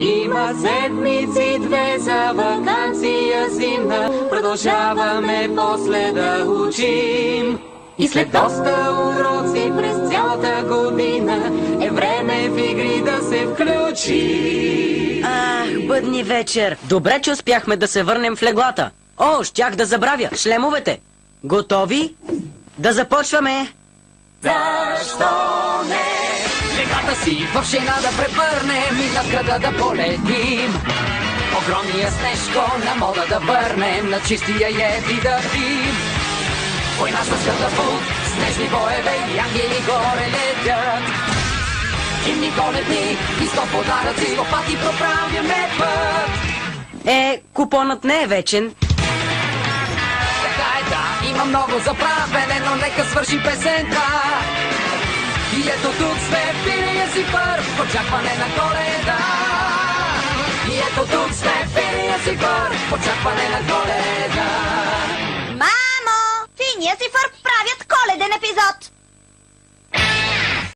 Има седмици две за вакансия зимна, продължаваме после да учим. И след доста уроци през цялата година е време в игри да се включи. Ах, бъдни вечер. Добре, че успяхме да се върнем в леглата. О, щях да забравя. Шлемовете. Готови? Да започваме. Защо не? Легата си в шейна да превърнем и над града да полетим. Огромния снежко на мода да върнем, на чистия ети да пим. Война с катапулт, снежни боеве и ангели горе летят. Химни коледни и 100 подаръци, 100 пъти проправяме път. Купонът не е вечен. Така е, да, има много за правене, но нека свърши песента. И ето тук сме, пилия си първ, очакване на Коледа. И ето тук сме, пилия си първ, очакване на Коледа. Мамо! Финия си фърп правят коледен епизод!